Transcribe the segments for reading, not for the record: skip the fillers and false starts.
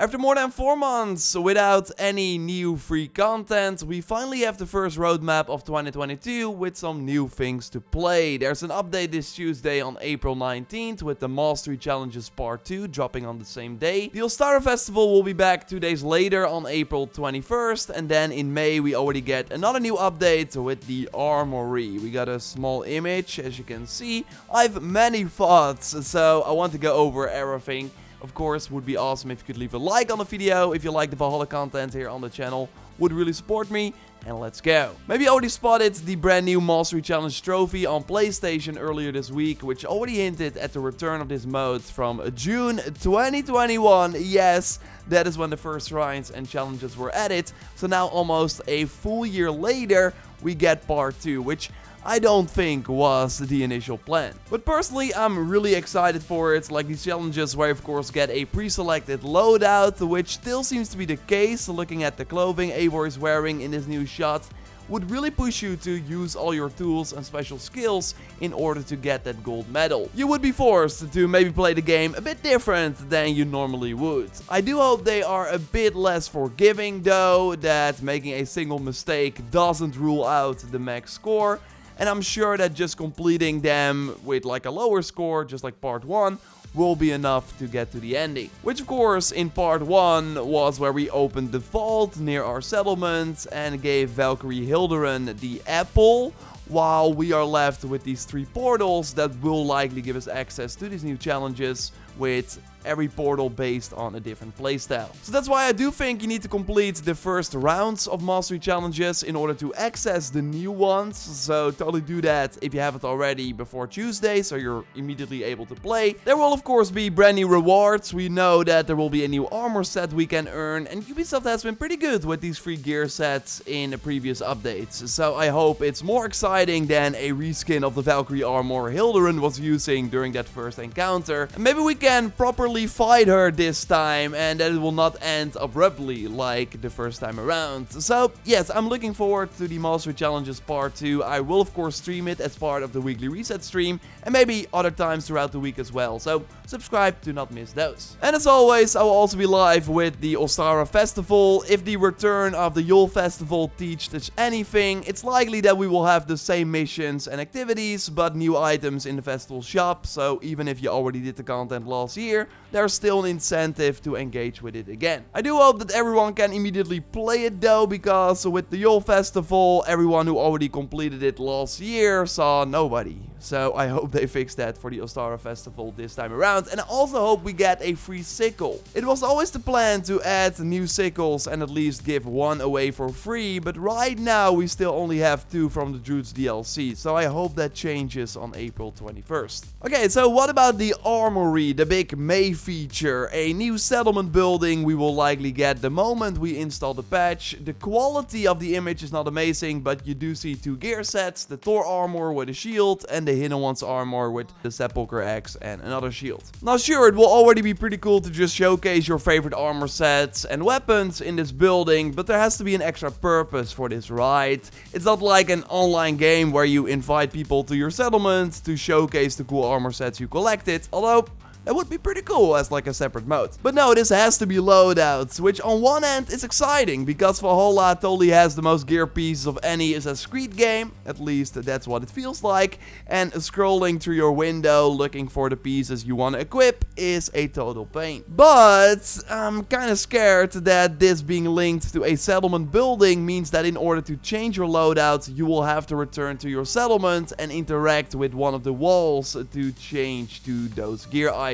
After more than 4 months without any new free content, we finally have the first roadmap of 2022 with some new things to play. There's an update this Tuesday on April 19th with the Mastery Challenges Part 2 dropping on the same day. The All-Star Festival will be back 2 days later on April 21st, and then in May we already get another new update with the Armory. We got a small image, as you can see. I have many thoughts, so I want to go over everything. Of course, would be awesome if you could leave a like on the video if you like the Valhalla content here on the channel. Would really support me. And let's go. Maybe you already spotted the brand new Mastery Challenge trophy on PlayStation earlier this week, which already hinted at the return of this mode from June 2021. Yes, that is when the first shrines and challenges were added. So now almost a full year later, we get part 2, which I don't think was the initial plan. But personally, I'm really excited for it. Like these challenges where you of course get a pre-selected loadout, which still seems to be the case. Looking at the clothing Eivor is wearing in this new shot, would really push you to use all your tools and special skills in order to get that gold medal. You would be forced to maybe play the game a bit different than you normally would. I do hope they are a bit less forgiving though, that making a single mistake doesn't rule out the max score. And I'm sure that just completing them with like a lower score, just like part 1, will be enough to get to the ending. Which of course in part 1 was where we opened the vault near our settlement and gave Valkyrie Hilderin the apple, while we are left with these 3 portals that will likely give us access to these new challenges, with every portal based on a different playstyle. So that's why I do think you need to complete the first rounds of Mastery Challenges in order to access the new ones. So totally do that if you haven't already before Tuesday, so you're immediately able to play. There will of course be brand new rewards. We know that there will be a new armor set we can earn, and Ubisoft has been pretty good with these free gear sets in the previous updates. So I hope it's more exciting than a reskin of the Valkyrie armor Hilderin was using during that first encounter. And maybe we can properly fight her this time and that it will not end abruptly like the first time around. So yes, I'm looking forward to the Mastery Challenges Part 2. I will of course stream it as part of the weekly reset stream and maybe other times throughout the week as well. So subscribe to not miss those. And as always, I will also be live with the All-Star Festival. If the return of the Yule Festival teaches us anything, it's likely that we will have the same missions and activities, but new items in the festival shop. So even if you already did the content last year, there's still an incentive to engage with it again. I do hope that everyone can immediately play it though, because with the Yule Festival, everyone who already completed it last year saw nobody. So I hope they fix that for the All-Star Festival this time around. And I also hope we get a free sickle. It was always the plan to add new sickles and at least give 1 away for free, but right now we still only have 2 from the Druid's DLC. So I hope that changes on April 21st. Okay, so what about the Armory, the big May feature? A new settlement building we will likely get the moment we install the patch. The quality of the image is not amazing, but you do see 2 gear sets, the Thor armor with a shield and the Hidden One's armor with the Sepulchre axe and another shield. Now sure, it will already be pretty cool to just showcase your favorite armor sets and weapons in this building, but there has to be an extra purpose for this, right? It's not like an online game where you invite people to your settlement to showcase the cool armor sets you collected, although that would be pretty cool as like a separate mode. But no, this has to be loadouts, which on one end is exciting because Valhalla totally has the most gear pieces of any Assassin's Creed game. At least that's what it feels like. And scrolling through your window looking for the pieces you want to equip is a total pain. But I'm kind of scared that this being linked to a settlement building means that in order to change your loadout, you will have to return to your settlement and interact with one of the walls to change to those gear items,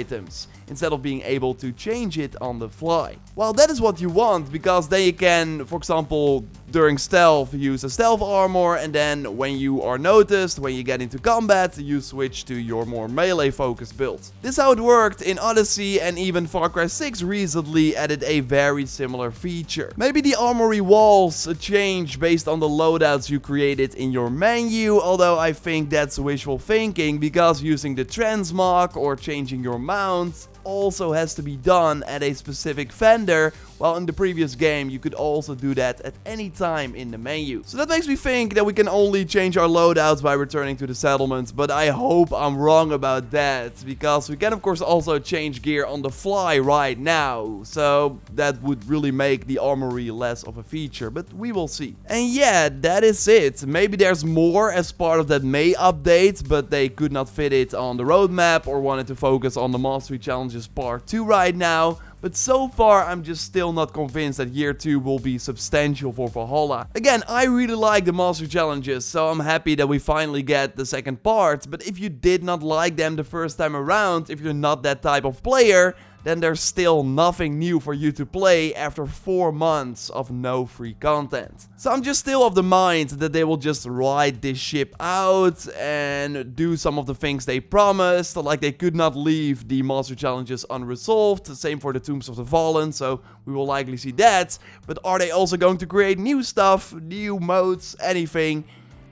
instead of being able to change it on the fly. Well, that is what you want, because then you can, for example, during stealth, use a stealth armor, and then when you are noticed, when you get into combat, you switch to your more melee focused build. This is how it worked in Odyssey, and even Far Cry 6 recently added a very similar feature. Maybe the armory walls change based on the loadouts you created in your menu, although I think that's wishful thinking, because using the transmog or changing your mount also has to be done at a specific vendor, while in the previous game you could also do that at any time in the menu. So that makes me think that we can only change our loadouts by returning to the settlements, but I hope I'm wrong about that, because we can of course also change gear on the fly right now, so that would really make the armory less of a feature, but we will see. And yeah, that is it. Maybe there's more as part of that May update, but they could not fit it on the roadmap or wanted to focus on the Mastery Challenges Part 2 right now. But so far, I'm just still not convinced that Year 2 will be substantial for Valhalla. Again, I really like the Mastery Challenges, so I'm happy that we finally get the second part. But if you did not like them the first time around, if you're not that type of player, then there's still nothing new for you to play after 4 months of no free content. So I'm just still of the mind that they will just ride this ship out and do some of the things they promised, like they could not leave the Master Challenges unresolved, same for the Tombs of the Fallen, so we will likely see that. But are they also going to create new stuff, new modes, anything?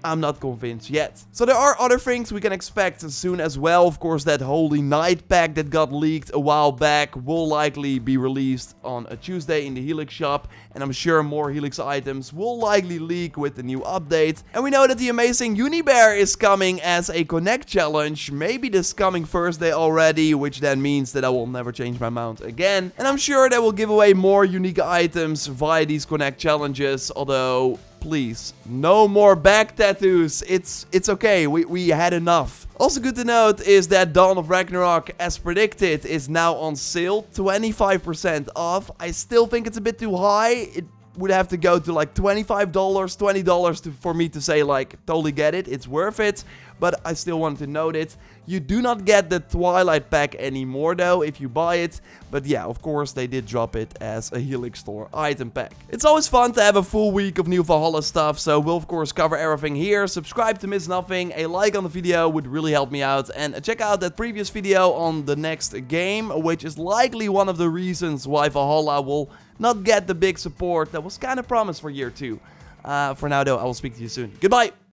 I'm not convinced yet. So there are other things we can expect soon as well. Of course, that Holy Night pack that got leaked a while back will likely be released on a Tuesday in the Helix shop. And I'm sure more Helix items will likely leak with the new update. And we know that the amazing Unibear is coming as a Connect challenge. Maybe this coming Thursday already, which then means that I will never change my mount again. And I'm sure they will give away more unique items via these Connect challenges, although please, no more back tattoos. It's okay, we had enough. Also good to note is that Dawn of Ragnarok, as predicted, is now on sale, 25% off. I still think it's a bit too high. It would have to go to like $25, $20 for me to say like, totally get it, it's worth it. But I still wanted to note it. You do not get the Twilight pack anymore though if you buy it. But yeah, of course they did drop it as a Helix Store item pack. It's always fun to have a full week of new Valhalla stuff, so we'll of course cover everything here. Subscribe to miss nothing. A like on the video would really help me out. And check out that previous video on the next game, which is likely one of the reasons why Valhalla will not get the big support that was kind of promised for Year 2. For now though, I will speak to you soon. Goodbye!